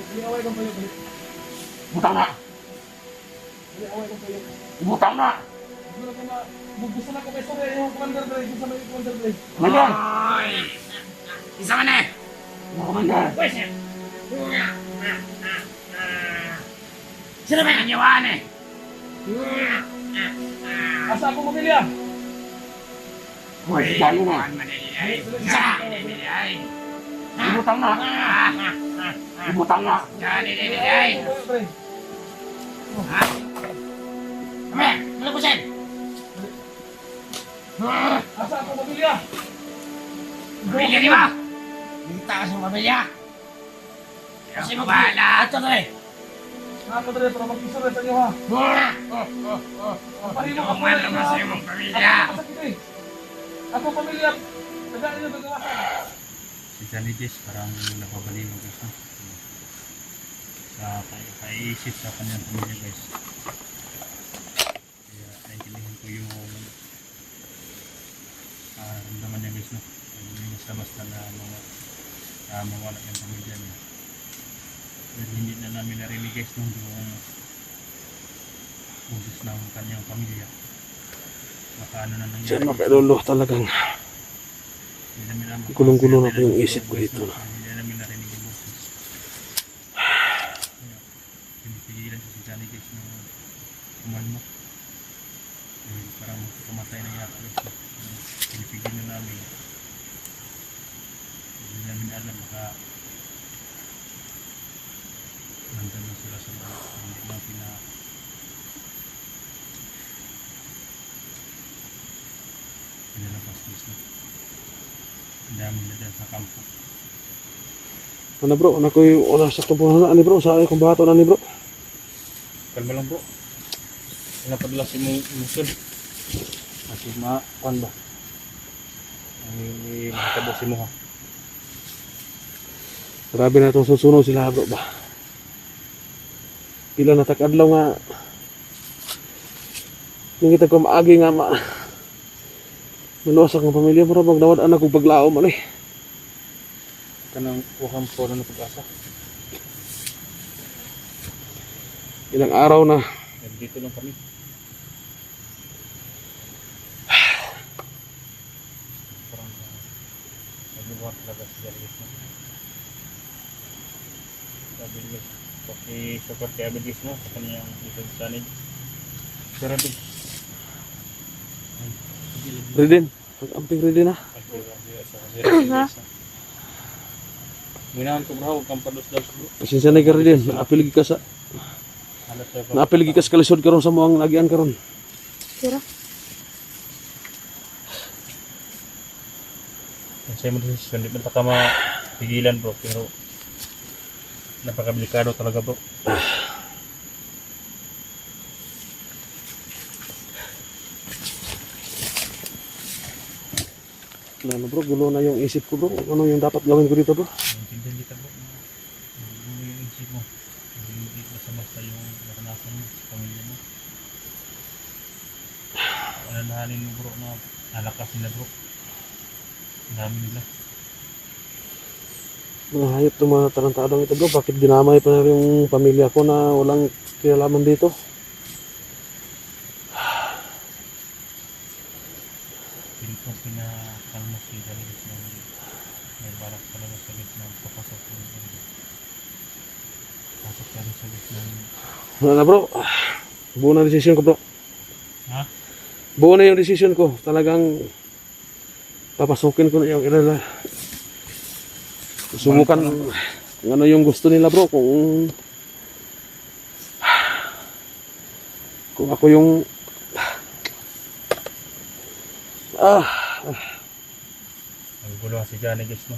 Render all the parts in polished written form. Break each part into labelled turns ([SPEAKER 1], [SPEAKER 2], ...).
[SPEAKER 1] Away kong kayo.
[SPEAKER 2] Butang na!
[SPEAKER 1] Away kong kayo.
[SPEAKER 2] Butang na!
[SPEAKER 1] Gusto na ko kay Sore, yung commander Dre. Gusto na yung commander Dre.
[SPEAKER 2] Commander!
[SPEAKER 3] Oy! Isa man eh!
[SPEAKER 2] Commander!
[SPEAKER 3] Pwes eh! Sino ba yung iwan eh?
[SPEAKER 1] Asa ako pamilya?
[SPEAKER 2] Uy, dali na!
[SPEAKER 3] Isa! Ay!
[SPEAKER 2] Butang na! Butang na!
[SPEAKER 3] Dali!
[SPEAKER 1] Away kong kayo, Dre.
[SPEAKER 3] Ha? Kami! Malapusin!
[SPEAKER 1] Asa ako pamilya?
[SPEAKER 3] Pamilya di ba? Kita ka sa pamilya! Kasi mo bahala! Ito na eh!
[SPEAKER 1] Ako Dre, para mag-isore sa inyo ha.
[SPEAKER 3] Kung ano naman sa iyong pamilya!
[SPEAKER 1] Ako pamilya. Tagaan nyo nagawasan.
[SPEAKER 4] Si Johnny Jess parang napabaliw guys no? Sa kaiisip sa kanyang pamilya guys, kaya naintindihan ko yung ramdaman niya guys no? Yung basta-basta na mawala yung pamilya niya, dahil hindi na namin narinig guys no, yung boses ng kanyang pamilya. Baka ano na nangyari.
[SPEAKER 5] Diyan makailolo talagang gulong-gulong ako yung isip ko dito.
[SPEAKER 4] Hindi namin narinig yung boses. Pinipigilan ko si Johnny guys na kumalma. Parang pumatay na yata guys. Pinipigilan na namin. Hindi namin alam baka nandun na sila sa mga hindi lang pinalabas guys na. Ang dami na dyan sa kampo.
[SPEAKER 5] Ano bro, ano ko yung oras sa tumpunan na ni bro, sa ay kung bato na ni bro.
[SPEAKER 4] Kalma lang bro. Pinapadala si Musul. Kasi kuan ba? Ay makatabo si mo ha.
[SPEAKER 5] Grabe na itong susunod sila bro ba. Pila na takadlaw nga. Yung kita ko maagi nga maluwas akong pamilya bro, magdawad anak kong paglao man eh.
[SPEAKER 4] Kanang wakang po na pag-asa.
[SPEAKER 5] Ilang araw na.
[SPEAKER 4] Dito lang kami. Parang nagbubuhat talaga si Jarvis na. Sabi niya, kasi support kay Abedis na sa kanyang dito sa sanid. Grabe.
[SPEAKER 5] Redin, pag-amping Redin ha.
[SPEAKER 4] Minahan ko bro, kang pados-dos bro.
[SPEAKER 5] Pasensya na ka Redin, naapiligi ka sa naapiligi ka sa kalisod karon sa muang nagian karon.
[SPEAKER 6] Sira.
[SPEAKER 4] Saya mo desisyon, di man ta ka mapigilan bro, pero napakadelikado talaga bro.
[SPEAKER 5] Ano bro, gulo na yung isip ko bro. Ano yung dapat gawin ko dito bro?
[SPEAKER 4] Maintindihan kita bro. Ano yung isip mo? Hindi basta-basta yung naranasan mo sa pamilya mo. Alalahanin mo bro na alakas nila bro. Ang dami nila.
[SPEAKER 5] Mga hayop itong mga tarantadong ito bro. Bakit dinamay pa na yung pamilya ko na walang kinalaman dito?
[SPEAKER 4] Pinakalmo si Jarvis na may barak talaga sa gitna ng papasok yung pasok talaga sa gitna ng
[SPEAKER 5] Wala na bro. Buo na desisyon ko bro.
[SPEAKER 4] ha?
[SPEAKER 5] Buo na yung desisyon ko. Talagang papasukin ko na yung ilala. Subukan kung ano yung gusto nila bro. Kung ako yung
[SPEAKER 4] Nagulo si Johnny guys no.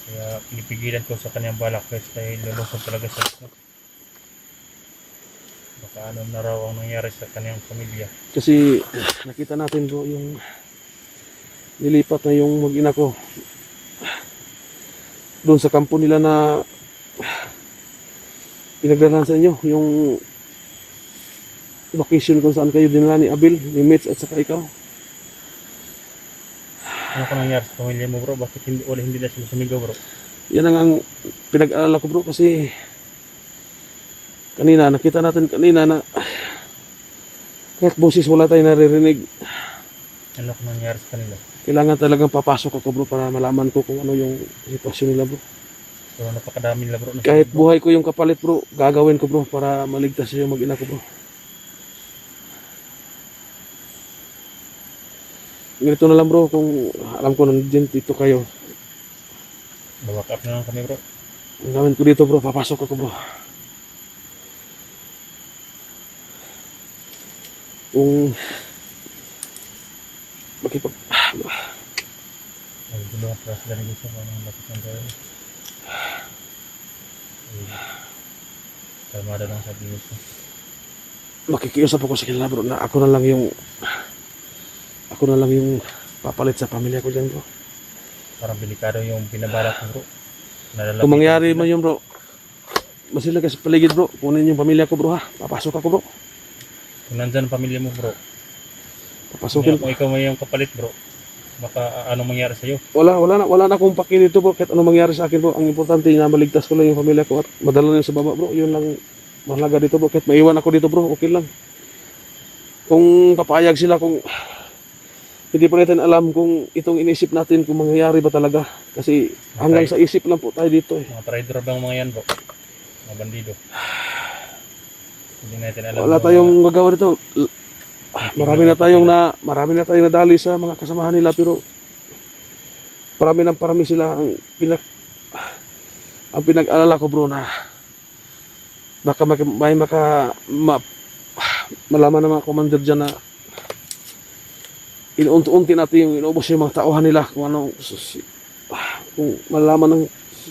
[SPEAKER 4] Kaya pinipigilan ko sa kanyang balak guys dahil lulusog talaga sa no. Baka ano na raw ang nangyari sa kanyang pamilya.
[SPEAKER 5] kasi nakita natin bro yung nilipat na yung mag-ina ko doon sa kampo nila na pinagdalahan sa inyo yung vacation kung saan kayo dinala ni Abel, ni Mitch at saka ikaw.
[SPEAKER 4] Ano ka nangyari sa pamilya mo bro? Bakit hindi na sila sumigaw bro?
[SPEAKER 5] Yan ang pinag-alala ko bro kasi kanina nakita natin kanina na kahit boses wala tayong naririnig.
[SPEAKER 4] Ano kung nangyari sa kanila?
[SPEAKER 5] Kailangan talagang papasok ako bro para malaman ko kung ano yung sitwasyon nila bro.
[SPEAKER 4] So napakadami nila bro.
[SPEAKER 5] Kahit buhay ko yung kapalit bro, gagawin ko bro para maligtas yung mag-ina ko bro. Ganito na lang bro, kung alam ko nandiyan dito kayo.
[SPEAKER 4] Back up na lang kami bro.
[SPEAKER 5] Ang gawin ko dito bro, papasok ako bro. Kung makipag...
[SPEAKER 4] Ay, dulu ang press dari gusto ko nang dapat ng tayo. Kalmada lang sa gusto.
[SPEAKER 5] Makikiusap ako sa kanila bro na ako na lang yung papalit sa pamilya ko dyan bro.
[SPEAKER 4] Parang delikado yung binabalak ko bro. Nalalapit
[SPEAKER 5] Kung mangyari
[SPEAKER 4] sila.
[SPEAKER 5] man yun bro, masila ka sa paligid bro, kunin yung pamilya ko bro ha, papasok ako bro.
[SPEAKER 4] Kung nandyan ang pamilya mo bro,
[SPEAKER 5] Papasukin
[SPEAKER 4] kung ikaw may yung kapalit bro, baka anong mangyari sa'yo?
[SPEAKER 5] Wala na akong paki dito bro, kahit anong mangyari sa akin bro. Ang importante na maligtas ko lang yung pamilya ko at madala na sa baba bro. Yun lang mahalaga dito bro, kahit maiwan ako dito bro, okay lang. Kung papayag sila, kung hindi pa natin alam kung itong inisip natin kung mangyayari ba talaga. Kasi hanggang sa isip lang po tayo dito eh.
[SPEAKER 4] Mga trader bang mga yan bro? Mga bandido. Hindi natin alam.
[SPEAKER 5] Wala tayong magawa dito. Marami na tayong nadali sa mga kasamahan nila, pero parami sila ang pinag-alala ko bro na baka malaman ng mga commander dyan na inuunti-unti natin yung inubos yung mga tauhan nila kung malaman ng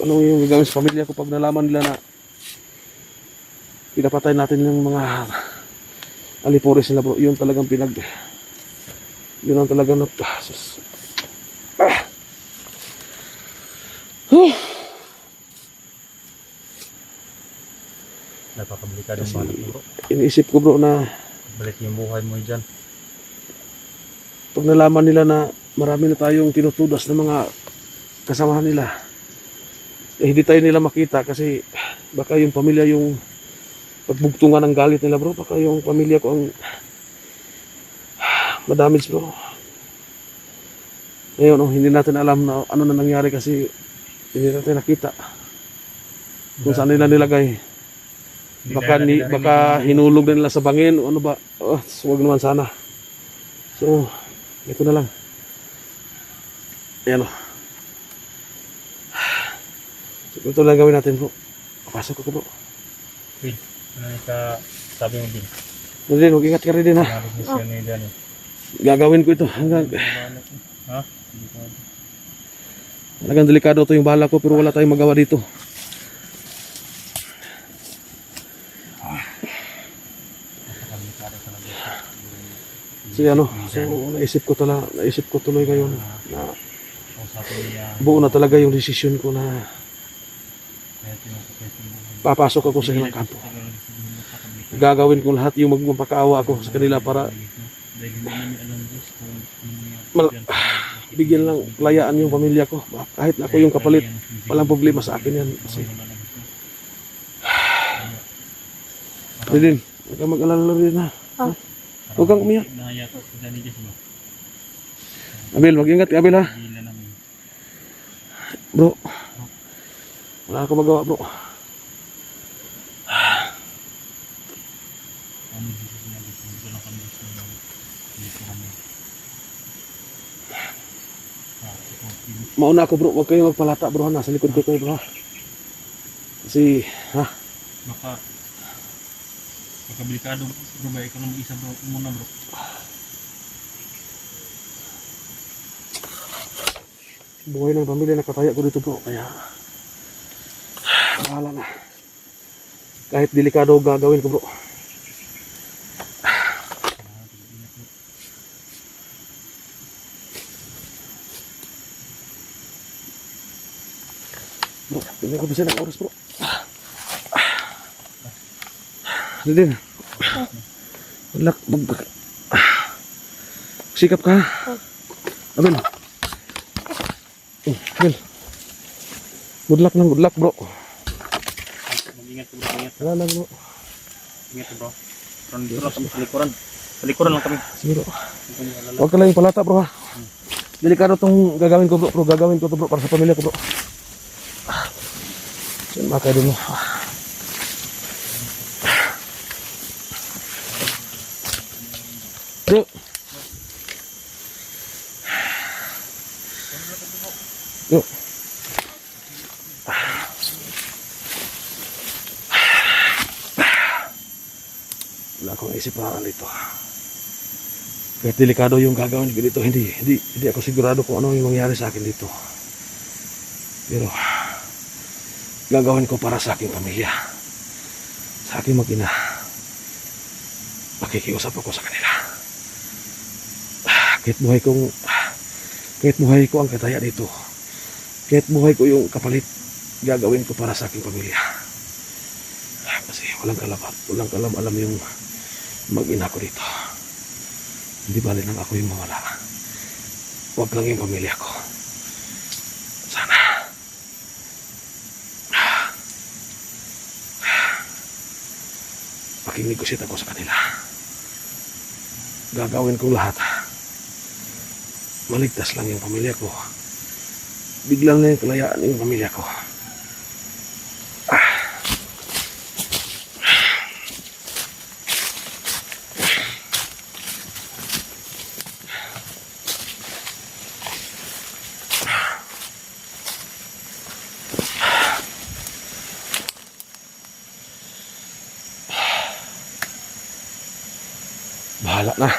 [SPEAKER 5] anong yung gagawin sa pamilya ko pag nalaman nila na pinapatay natin yung mga aliporis nila bro. Yun talagang yun ang talagang
[SPEAKER 4] Napakadelikado yung balak mo bro.
[SPEAKER 5] iniisip ko bro na
[SPEAKER 4] Balik yung buhay mo dyan.
[SPEAKER 5] pag nalaman nila na marami na tayong tinutudas ng mga kasamahan nila, hindi tayo nila makita kasi baka yung pamilya yung pagbugtungan ng galit nila bro, baka yung pamilya ko ang madamage bro. Ngayon hindi natin alam na ano na nangyari kasi hindi natin nakita kung saan nila nilagay. Baka hinulog na nila sa bangin o ano ba. Huwag naman sana. So ito na lang. Ayan o. So, ito lang gawin natin bro. Pasok ako bro.
[SPEAKER 4] Wait, ano yung sabi mo din?
[SPEAKER 5] Rin, huwag ingat ka rin din ha.
[SPEAKER 4] Nabis misyon niya dyan eh.
[SPEAKER 5] Gagawin ko ito hanggang
[SPEAKER 4] Ha?
[SPEAKER 5] talagang delikado to yung bala ko pero wala tayong magawa dito. So naisip ko tuloy ngayon na buo na talaga yung desisyon ko na papasok ako sa ilang kampo. Gagawin ko lahat yung magpapakaawa ako sa kanila para bigyan lang layaan yung pamilya ko. Kahit ako yung kapalit, walang problema sa akin yan. Kasi Ridin, huwag kang mag-alala rin ha. Huwag kang umiyak. Abil, mag-ingat ka Abil ha. Bro, wala akong magawa bro. Mauna ako bro, huwag kayong magpalata bro, nasa likod ko kayo bro. Kasi, ha?
[SPEAKER 4] Baka delikado bro ba, ikaw lang isa bro muna bro.
[SPEAKER 5] Buhay ng pamilya nakataya ko dito bro, kaya bahala na. Kahit delikado gagawin ko bro. Bro, hindi ko bisa ng oras bro. Din. Sikap ka. Abel. Abel. Good luck bro.
[SPEAKER 4] Mag-ingat ka bro, ingat.
[SPEAKER 5] Wala lang bro.
[SPEAKER 4] Ingat ka bro. Dito lang kami sa likuran. Sa likuran lang kami.
[SPEAKER 5] Sige bro. Huwag ka lang yung palata bro ha. Delikado tong gagawin ko bro. Pero gagawin ko to bro para sa pamilya ko bro. Saan makay dun mo. Bro. Bro. Wala akong isip na dito. Kahit delikado yung gagawin ko dito, hindi ako sigurado kung ano yung mangyari sa akin dito. Pero gagawin ko para sa aking pamilya, sa aking mag-ina. Makikiusap ako sa kanila. Kahit buhay ko ang kataya dito, kahit buhay ko yung kapalit, gagawin ko para sa aking pamilya. Kasi walang kalam-alam yung mag-ina ko dito. Hindi bali lang ako yung mawala. Huwag lang yung pamilya ko. Sana. Makinig-usit ako sa kanila. Gagawin kong lahat. Maligtas lang yung pamilya ko. Biglang na yung kalayaan yung pamilya ko. Bahala na.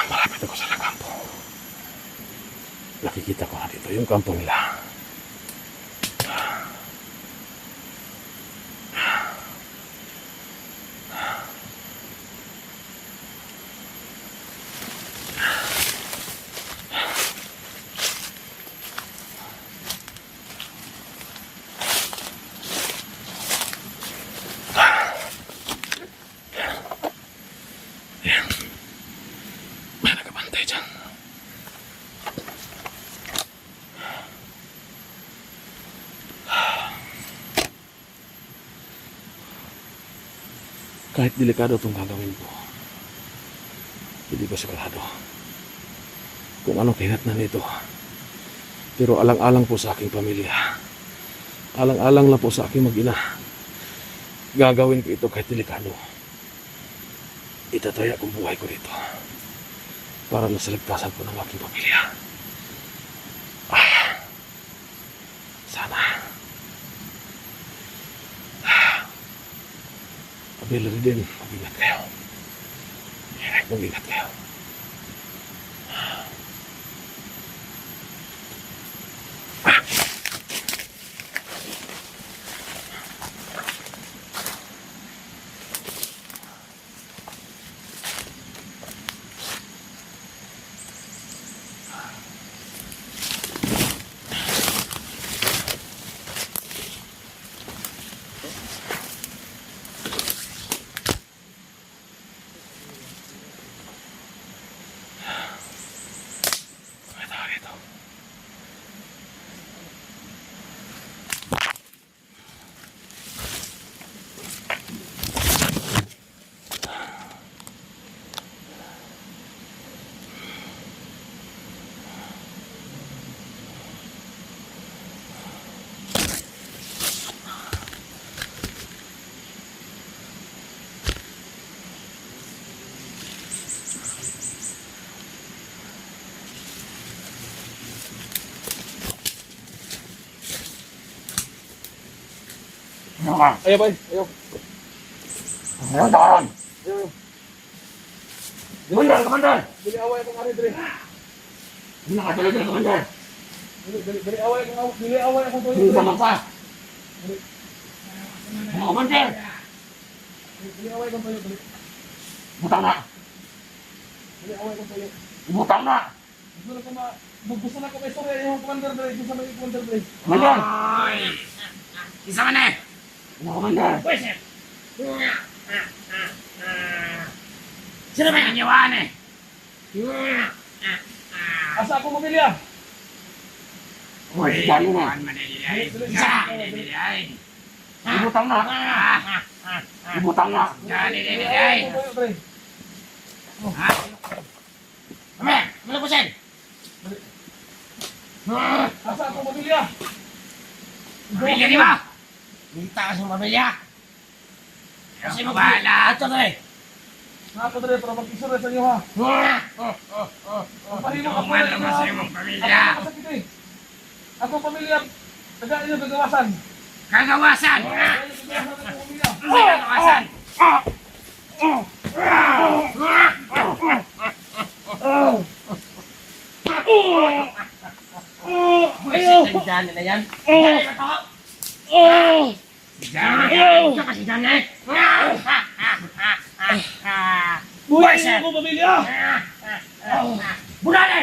[SPEAKER 5] Malapit ako sa kampo. Nakikita ko na dito yung kampo nila. May nakabantay dyan. Kahit delikado itong gagawin ko, hindi ko sigurado kung anong kahinatnan nito. Pero alang-alang po sa aking pamilya, alang-alang lang po sa aking mag-ina, gagawin ko ito kahit delikado. Itataya kong buhay ko dito para na sa ligtasan ko ng aking pamilya. Sana. Pamilya din, mag-ingat kayo. Mag-ingat kayo.
[SPEAKER 2] Ano ka?
[SPEAKER 1] Ayaw ba? Ayaw.
[SPEAKER 2] Ano taon?
[SPEAKER 1] Ayaw.
[SPEAKER 2] Commander! Commander!
[SPEAKER 1] Dili away akong ari dili.
[SPEAKER 2] Hindi nakatuloy ka, Commander.
[SPEAKER 1] Dili away akong tuloy.
[SPEAKER 2] Hindi naman pa. Ano, Commander?
[SPEAKER 1] Dili away akong tuloy.
[SPEAKER 2] Butang na.
[SPEAKER 1] Dili away akong tuloy.
[SPEAKER 2] Butang na.
[SPEAKER 1] Gusto lang ko Bugusan ako kay Sir yung commander dre sa may commander dre.
[SPEAKER 2] Commander!
[SPEAKER 3] Oy! Isa man eh!
[SPEAKER 2] Ano, Commander?
[SPEAKER 3] Buisit! Sino ba yung iwan eh?
[SPEAKER 1] Asa ako pamilya?
[SPEAKER 2] Uy, dali na.
[SPEAKER 3] Isa! Dili-dili-ay!
[SPEAKER 2] Ibutang na. Ibutang na.
[SPEAKER 3] Dili-dili-ay!
[SPEAKER 1] Tumayo, dre.
[SPEAKER 3] Ha? Kami! Malapusin!
[SPEAKER 1] Asa ako pamilya?
[SPEAKER 3] Pamilya di ba? Kita ka sa pamilya! Kasi mo bahala! Ito na eh!
[SPEAKER 1] Ako dre para mag-isur sa inyo ha. Pahimo ka
[SPEAKER 3] Tuman naman sa iyong pamilya!
[SPEAKER 1] Ako pamilya. Taga inyo gagawasan.
[SPEAKER 3] Kagawasan! Ano yung kagawasan? Buisit ang dyan na yan! Dali ba to? Dali kasi dyan eh! Buisit!
[SPEAKER 1] Ako pamilya.
[SPEAKER 3] Bunali!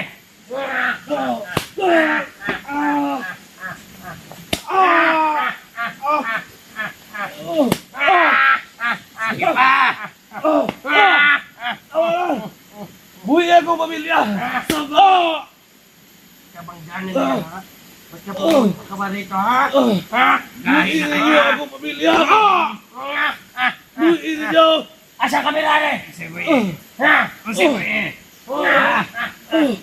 [SPEAKER 3] Sige pa!
[SPEAKER 1] Buhay ako pamilya.
[SPEAKER 3] Kabang ganin ka ha? Ba't ka pumunta ka ba rito ha? Gahin na kayo ha?
[SPEAKER 1] Ako pamilya. Buhay ninyo.
[SPEAKER 3] Asa kami rari? Kasi mo eh! Ha? Kasi mo eh! Ha?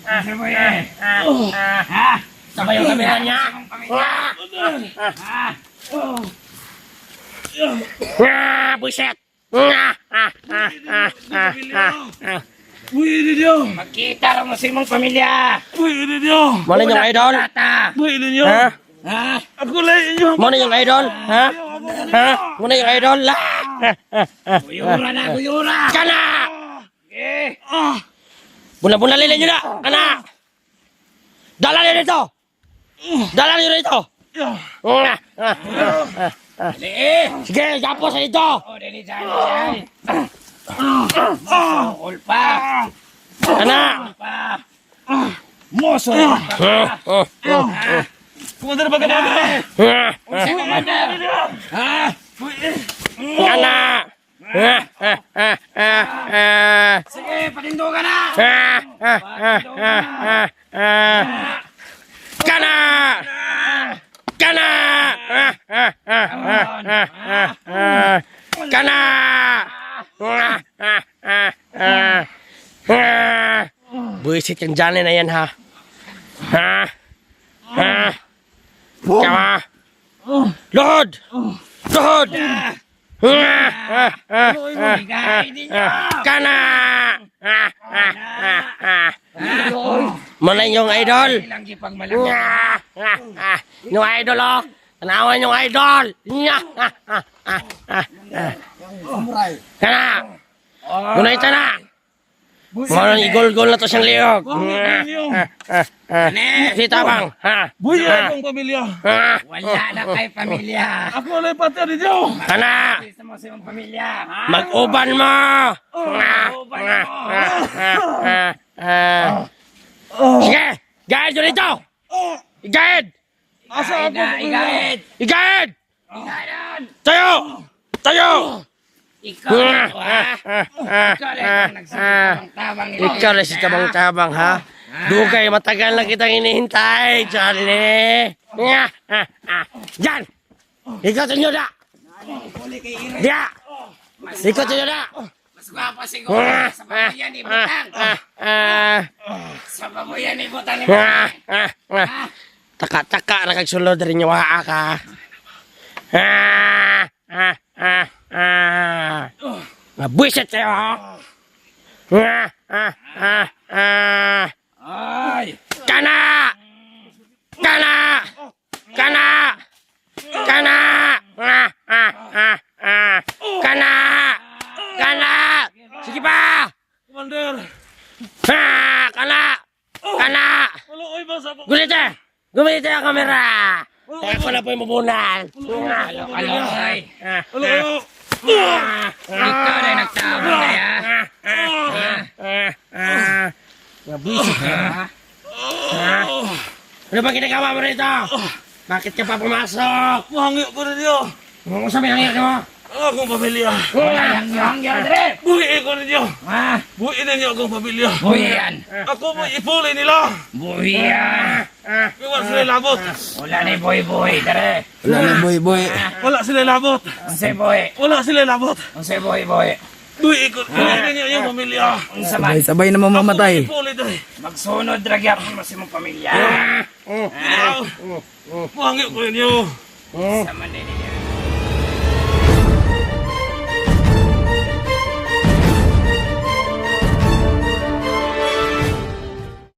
[SPEAKER 3] Kasi mo eh! Ha? Sabay yung kamera niya? Ha? Ha? Buisit!
[SPEAKER 1] Buhay ninyo.
[SPEAKER 3] Magkita rin mo sa imong pamilya!
[SPEAKER 1] Buhay ninyo.
[SPEAKER 3] Muna yung idol?
[SPEAKER 1] Buhay ninyo.
[SPEAKER 3] Ha?
[SPEAKER 1] Ako lang inyo.
[SPEAKER 3] Muna yung idol? Ha? Ha? Muna yung idol? Guyura na! Guyura! Kana! Eh! Buna-buna nyo na! Kana! Dala nyo dito! Dala nyo dito! Sige, tapos sa dito! O, dili dyan, dyan! Masukol pa! Kana!
[SPEAKER 1] Moso. Commander ba ka
[SPEAKER 3] Unsa commander? Ha? Kana! Sige, patindo ka na! Kana! Kana! Kana! Buisit yung dyan na yan ha. Ha? Ha? Kama? Lord! Lord! Kana! Mana yung idol? Yung idol oh! Tanawan yung idol! Kana! Gunay ito na! Mga igol-gol na to siyang liyog! Kita bang?
[SPEAKER 1] Buhay akong pamilya.
[SPEAKER 3] Wala na kay pamilya!
[SPEAKER 1] Ako lang pati ninyo.
[SPEAKER 3] Kana! Mag-uban mo! Sige! Igahid yun ito! Igahid!
[SPEAKER 1] Asa ako pamilya.
[SPEAKER 3] Igahid! Tayo! Tayo! Ikaw na si tabang-tabang ha? Dugay, matagal na kitang inihintay, Charlie! Diyan! Ikaw sa inyo na! Diya! Ikaw sa inyo na!
[SPEAKER 6] Mas gwapa siguro sa pamilya ni Butang. Sa pamilya ni Butang ni Butang.
[SPEAKER 3] Taka-taka na kagsulod rin yung waa ka. Nabwisit sa'yo ha?
[SPEAKER 6] Ay!
[SPEAKER 3] Kana! Kana! Kana! Kana! Kana! Kana! Sige pa!
[SPEAKER 1] Commander.
[SPEAKER 3] Kana! Kana!
[SPEAKER 1] Maluoy ba sa
[SPEAKER 3] Gulite! Gumite ang kamera! Kaya ko na po yung mabunan!
[SPEAKER 6] Aloy!
[SPEAKER 1] Maluoy.
[SPEAKER 6] Ikaw na nagtabang na ya.
[SPEAKER 3] Nabwisit ka ha? Ano ba ginagawa mo rito? Bakit ka pa pumasok?
[SPEAKER 5] Mahangyo ko ninyo.
[SPEAKER 3] Ano sa minangyan mo?
[SPEAKER 5] Akong pamilya.
[SPEAKER 6] Hangyo dire.
[SPEAKER 5] Buhiin ko ninyo.
[SPEAKER 6] Ha?
[SPEAKER 5] Buhiin ninyo akong pamilya.
[SPEAKER 6] Buhian.
[SPEAKER 5] Ako mo ipuli nila.
[SPEAKER 6] Buhian.
[SPEAKER 5] Wala sila labot.
[SPEAKER 6] Wala ni boy dire.
[SPEAKER 1] Wala na, boy.
[SPEAKER 5] Wala sila labot.
[SPEAKER 6] Unsa boy?
[SPEAKER 5] Wala sila labot.
[SPEAKER 6] Unsa boy?
[SPEAKER 5] Buhiin ninyo yung pamilya.
[SPEAKER 6] Unsa man?
[SPEAKER 1] Sabay na mamamatay.
[SPEAKER 5] Ako mo ipuli dahil.
[SPEAKER 6] Magsunod ra gyapon mo sa imong pamilya.
[SPEAKER 5] Mahangyo ko ninyo.
[SPEAKER 6] Sa man ninyo.